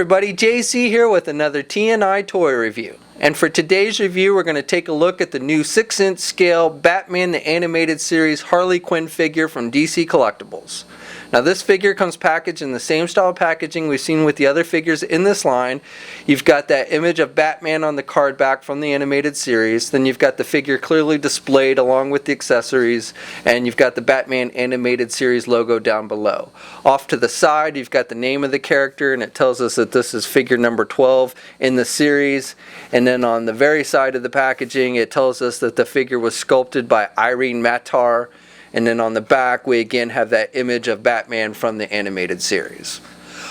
everybody, JC here with another T&I toy review. And for today's review, we're going to take a look at the new 6-inch scale Batman the Animated Series Harley Quinn figure from DC Collectibles. Now this figure comes packaged in the same style packaging we've seen with the other figures in this line. You've got that image of Batman on the card back from the animated series. Then you've got the figure clearly displayed along with the accessories. And you've got the Batman Animated Series logo down below. Off to the side, you've got the name of the character, and it tells us that this is figure number 12 in the series. And then on the very side of the packaging, it tells us that the figure was sculpted by Irene Matar. And then on the back, we again have that image of Batman from the animated series.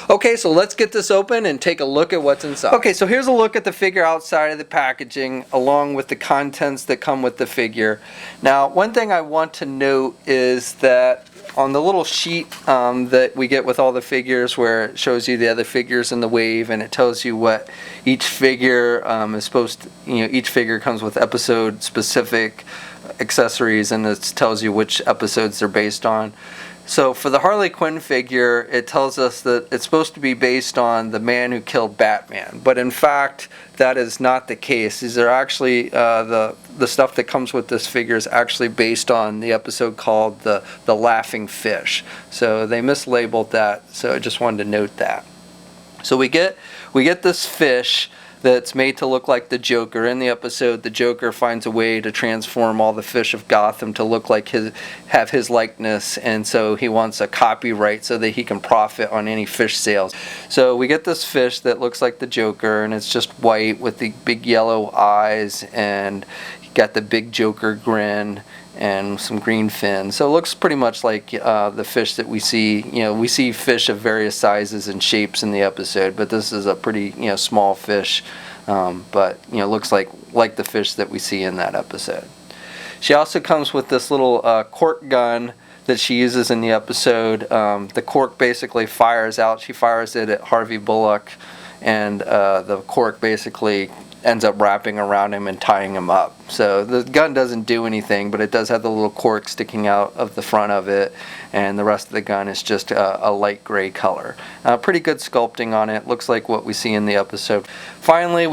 Okay, so let's get this open and take a look at what's inside. Okay, so here's a look at the figure outside of the packaging, along with the contents that come with the figure. Now, one thing I want to note is that on the little sheet that we get with all the figures, where it shows you the other figures in the wave, and it tells you what each figure is supposed to, each figure comes with episode specific accessories, and it tells you which episodes they're based on. So for the Harley Quinn figure, it tells us that it's supposed to be based on the man who killed Batman, but in fact that is not the case. These are actually the stuff that comes with this figure is actually based on the episode called the Laughing Fish. So they mislabeled that, so I just wanted to note that. So we get this fish that's made to look like the Joker. In the episode, the Joker finds a way to transform all the fish of Gotham to look like have his likeness, and so he wants a copyright so that he can profit on any fish sales. So we get this fish that looks like the Joker, and it's just white with the big yellow eyes, and got the big Joker grin and some green fins. So it looks pretty much like the fish that we see. We see fish of various sizes and shapes in the episode, but this is a pretty small fish, but looks like the fish that we see in that episode. She also comes with this little cork gun that she uses in the episode. The cork basically fires out. She fires it at Harvey Bullock, and the cork basically ends up wrapping around him and tying him up. So the gun doesn't do anything, but it does have the little cork sticking out of the front of it, and the rest of the gun is just a light gray color. Pretty good sculpting on it. Looks like what we see in the episode. Finally,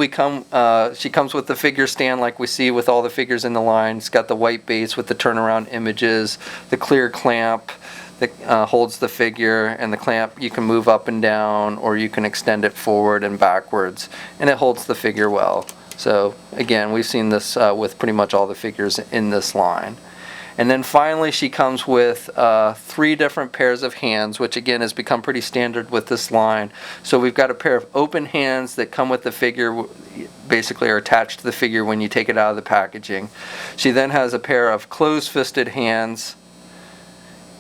she comes with the figure stand like we see with all the figures in the line. It's got the white base with the turnaround images, the clear clamp that holds the figure, and the clamp you can move up and down, or you can extend it forward and backwards, and it holds the figure well. So again, we've seen this with pretty much all the figures in this line. And then finally she comes with 3 different pairs of hands, which again has become pretty standard with this line. So we've got a pair of open hands that come with the figure, basically are attached to the figure when you take it out of the packaging. She then has a pair of closed-fisted hands,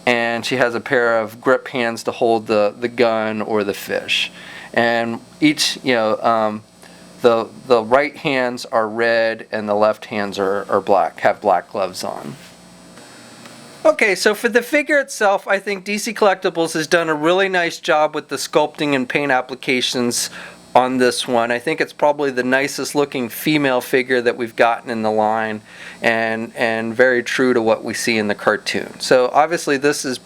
and she has a pair of grip hands to hold the gun or the fish. And each, the right hands are red and the left hands are black, have black gloves on. Okay, so for the figure itself, I think DC Collectibles has done a really nice job with the sculpting and paint applications on this one. I think it's probably the nicest looking female figure that we've gotten in the line, and very true to what we see in the cartoon. So obviously this is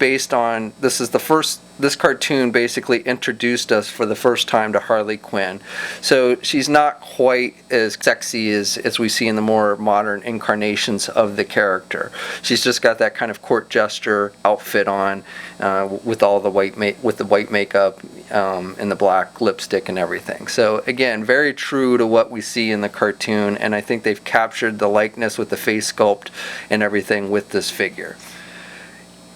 this cartoon basically introduced us for the first time to Harley Quinn. So she's not quite as sexy as we see in the more modern incarnations of the character. She's just got that kind of court jester outfit on, with all the white makeup and the black lipstick and everything. So again, very true to what we see in the cartoon, and I think they've captured the likeness with the face sculpt and everything with this figure.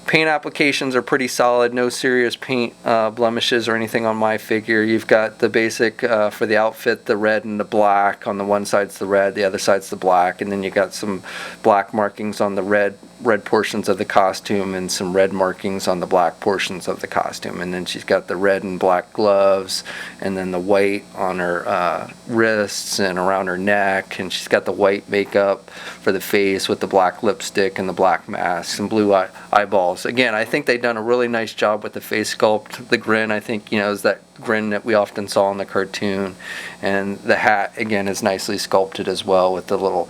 Paint applications are pretty solid, no serious paint blemishes or anything on my figure. You've got the basic, for the outfit, the red and the black. On the one side's the red, the other side's the black, and then you got some black markings on the red portions of the costume and some red markings on the black portions of the costume. And then she's got the red and black gloves, and then the white on her wrists and around her neck, and she's got the white makeup for the face with the black lipstick and the black mask and blue eyeballs. Again, I think they've done a really nice job with the face sculpt. The grin, I think, is that grin that we often saw in the cartoon. And the hat, again, is nicely sculpted as well with the little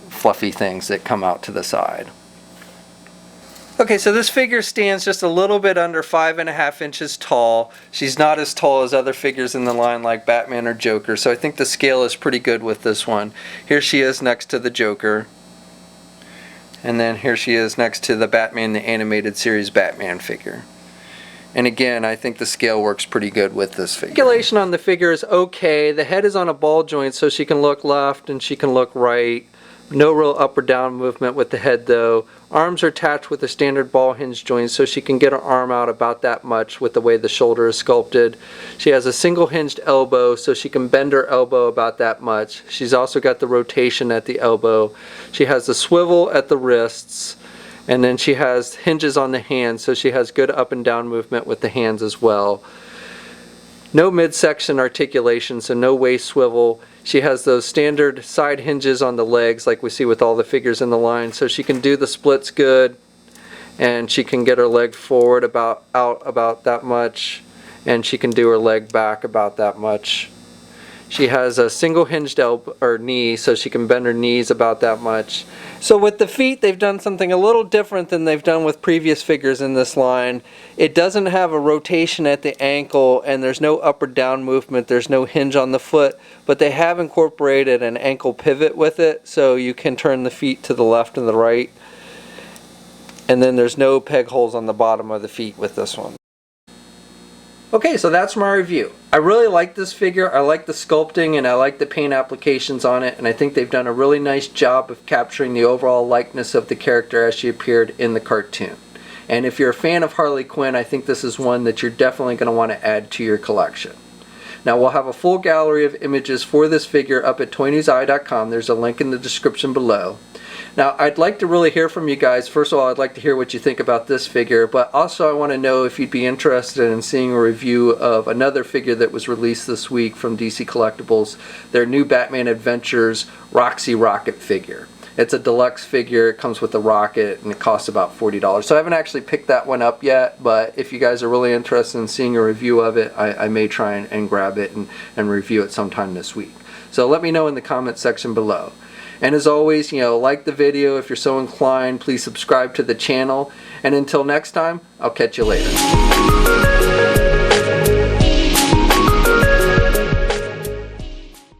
fluffy things that come out to the side. Okay, so this figure stands just a little bit under 5.5 inches tall. She's not as tall as other figures in the line like Batman or Joker, so I think the scale is pretty good with this one. Here she is next to the Joker. And then here she is next to the Batman the Animated Series Batman figure. And again, I think the scale works pretty good with this figure. Articulation on the figure is okay. The head is on a ball joint so she can look left and she can look right. No real up or down movement with the head though. Arms are attached with a standard ball hinge joint so she can get her arm out about that much with the way the shoulder is sculpted. She has a single hinged elbow so she can bend her elbow about that much. She's also got the rotation at the elbow. She has the swivel at the wrists. And then she has hinges on the hands so she has good up and down movement with the hands as well. No midsection articulation, so no waist swivel. She has those standard side hinges on the legs like we see with all the figures in the line, so she can do the splits good, and she can get her leg forward out about that much, and she can do her leg back about that much. She has a single hinged elbow or knee, so she can bend her knees about that much. So with the feet, they've done something a little different than they've done with previous figures in this line. It doesn't have a rotation at the ankle, and there's no up or down movement. There's no hinge on the foot, but they have incorporated an ankle pivot with it, so you can turn the feet to the left and the right. And then there's no peg holes on the bottom of the feet with this one. Okay, so that's my review. I really like this figure. I like the sculpting and I like the paint applications on it, and I think they've done a really nice job of capturing the overall likeness of the character as she appeared in the cartoon. And if you're a fan of Harley Quinn, I think this is one that you're definitely going to want to add to your collection. Now we'll have a full gallery of images for this figure up at toynewseye.com. There's a link in the description below. Now I'd like to really hear from you guys. First of all, I'd like to hear what you think about this figure, but also I want to know if you'd be interested in seeing a review of another figure that was released this week from DC Collectibles, their new Batman Adventures Roxy Rocket figure. It's a deluxe figure, it comes with a rocket, and it costs about $40. So I haven't actually picked that one up yet, but if you guys are really interested in seeing a review of it, I may try and grab it and review it sometime this week. So let me know in the comment section below. And as always, like the video if you're so inclined. Please subscribe to the channel. And until next time, I'll catch you later.